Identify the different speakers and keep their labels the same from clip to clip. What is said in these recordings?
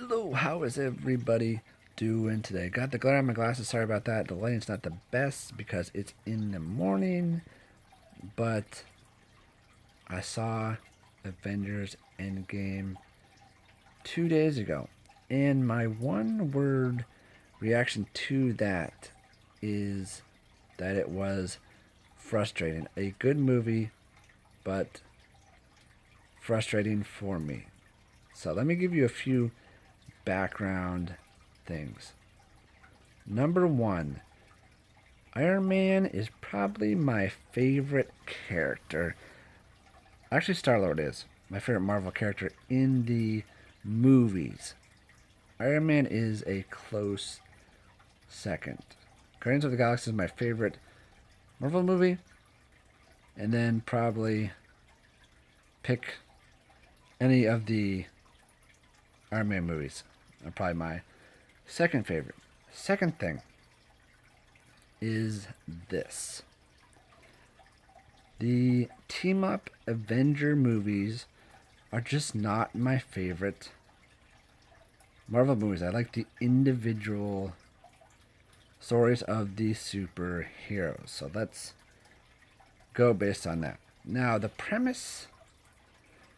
Speaker 1: Hello, how is everybody doing today? Got the glare on my glasses, sorry about that. The lighting's not the best because it's in the morning, but I saw Avengers Endgame 2 days ago, and my one word reaction to that is that it was frustrating. A good movie, but frustrating for me. So let me give you a few background things. Number one, Iron Man is probably my favorite character. Actually, Star-Lord is my favorite Marvel character in the movies. Iron Man is a close second. Guardians of the Galaxy is my favorite Marvel movie. And then probably pick any of the Iron Man movies. Are probably my second favorite. Second thing is this. The team up Avenger movies are just not my favorite Marvel movies. I like the individual stories of the superheroes. So let's go based on that. Now, the premise,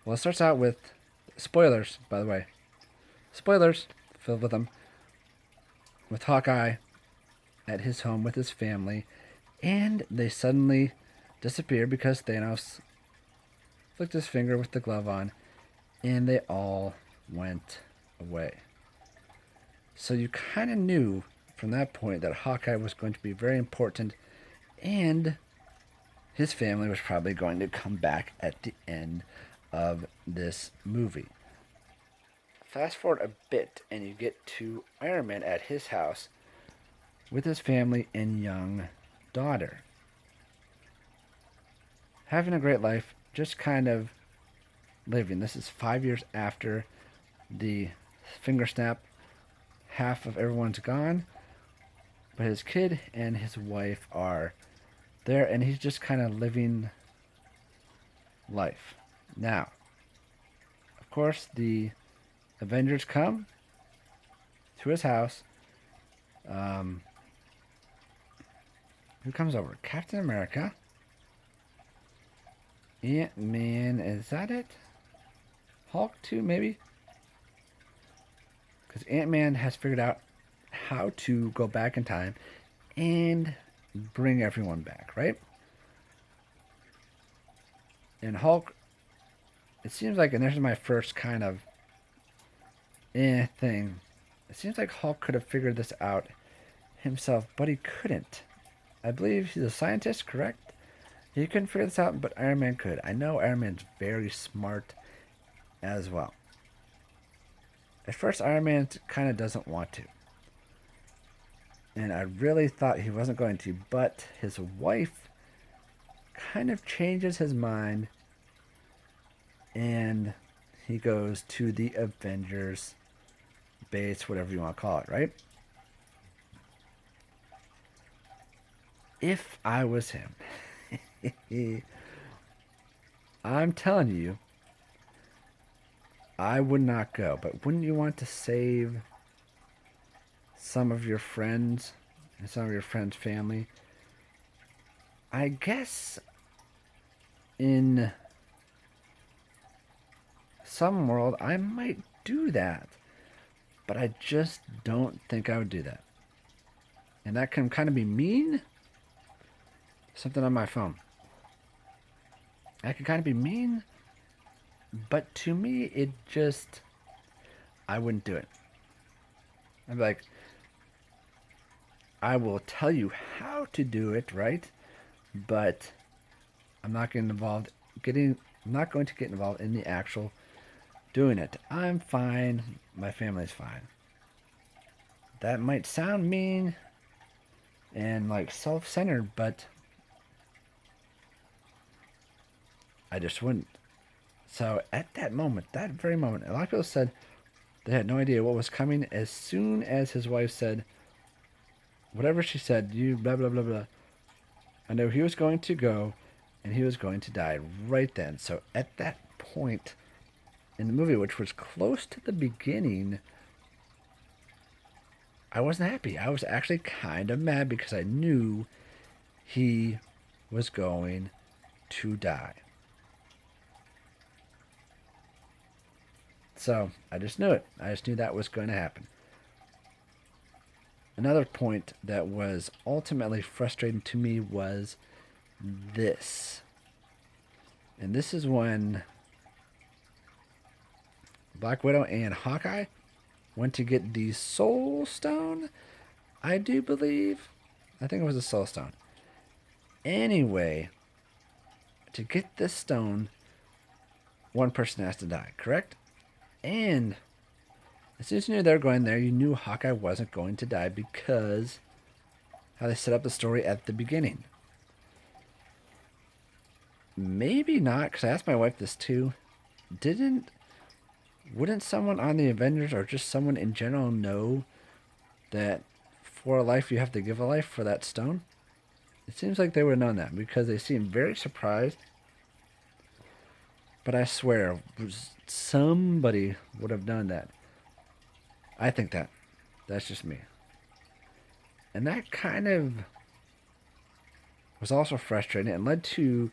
Speaker 1: well, it starts out with spoilers, by the way. Spoilers, filled with them. With Hawkeye at his home with his family, and they suddenly disappear because Thanos flicked his finger with the glove on, and they all went away. So you kind of knew from that point that Hawkeye was going to be very important, and his family was probably going to come back at the end of this movie. Fast forward a bit, and you get to Iron Man at his house with his family and young daughter. Having a great life, just kind of living. This is 5 years after the finger snap. Half of everyone's gone, but his kid and his wife are there, and he's just kind of living life. Now, of course, the Avengers come to his house. Who comes over? Captain America. Ant-Man, is that it? Hulk too, maybe? Because Ant-Man has figured out how to go back in time and bring everyone back, right? And Hulk, it seems like, and this is my first kind of thing. It seems like Hulk could have figured this out himself, but he couldn't. I believe he's a scientist, correct? He couldn't figure this out, but Iron Man could. I know Iron Man's very smart as well. At first, Iron Man kind of doesn't want to. And I really thought he wasn't going to, but his wife kind of changes his mind, and he goes to the Avengers base, whatever you want to call it, right? If I was him, I'm telling you, I would not go. But wouldn't you want to save some of your friends and some of your friends' family? I guess in some world I might do that, but I just don't think I would do that. And that can kind of be mean. Something on my phone. That can kind of be mean, but to me, it just, I wouldn't do it. I'd be like, I will tell you how to do it, right? But I'm not getting involved. I'm not going to get involved in the actual doing it. I'm fine. My family's fine. That might sound mean and like self-centered, but I just wouldn't. So at that moment, that very moment, a lot of people said they had no idea what was coming. As soon as his wife said, whatever she said, you blah, blah, blah, blah, I know he was going to go and he was going to die right then. So at that point in the movie, which was close to the beginning, I wasn't happy. I was actually kind of mad because I knew he was going to die. So I just knew it. I just knew that was going to happen. Another point that was ultimately frustrating to me was this. And this is when Black Widow and Hawkeye went to get the Soul Stone, I do believe. I think it was a Soul Stone. Anyway, to get this stone, one person has to die, correct? And as soon as you knew they were going there, you knew Hawkeye wasn't going to die because how they set up the story at the beginning. Maybe not, because I asked my wife this too. Wouldn't someone on the Avengers or just someone in general know that for a life you have to give a life for that stone? It seems like they would have known that because they seem very surprised. But I swear, somebody would have done that. I think that. That's just me. And that kind of was also frustrating and led to,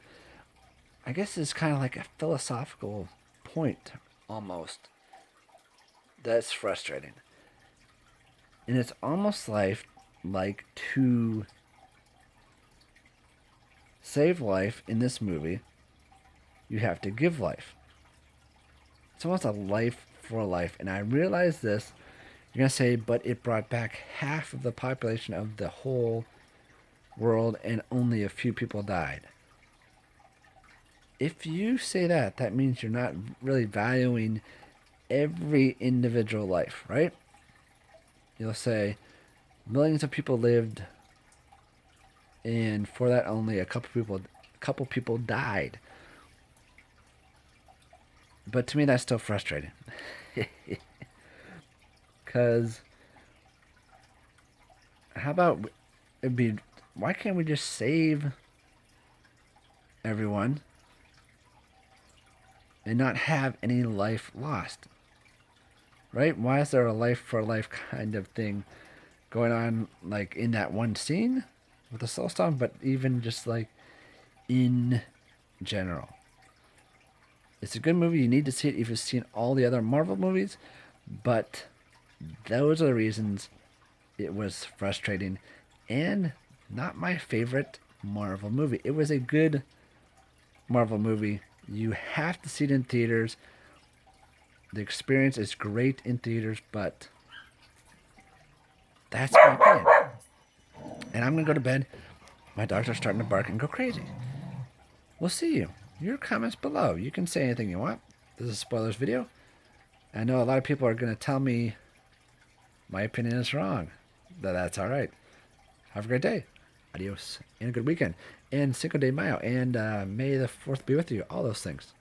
Speaker 1: I guess it's kind of like a philosophical point almost. That's frustrating. And it's almost like to save life in this movie, you have to give life. It's almost a life for life. And I realize this. You're going to say, but it brought back half of the population of the whole world and only a few people died. If you say that, that means you're not really valuing every individual life, right? You'll say millions of people lived, and for that only a couple people died. But to me, that's still frustrating. Because how about why can't we just save everyone and not have any life lost? Right? Why is there a life for life kind of thing going on, like in that one scene with the Soul Stone, but even just like in general? It's a good movie. You need to see it if you've seen all the other Marvel movies, but those are the reasons it was frustrating and not my favorite Marvel movie. It was a good Marvel movie. You have to see it in theaters. The experience is great in theaters, but that's my opinion. And I'm going to go to bed. My dogs are starting to bark and go crazy. We'll see you. Your comments below. You can say anything you want. This is a spoilers video. I know a lot of people are going to tell me my opinion is wrong. That's all right. Have a great day. Adios. And a good weekend. And Cinco de Mayo. And may the 4th be with you. All those things.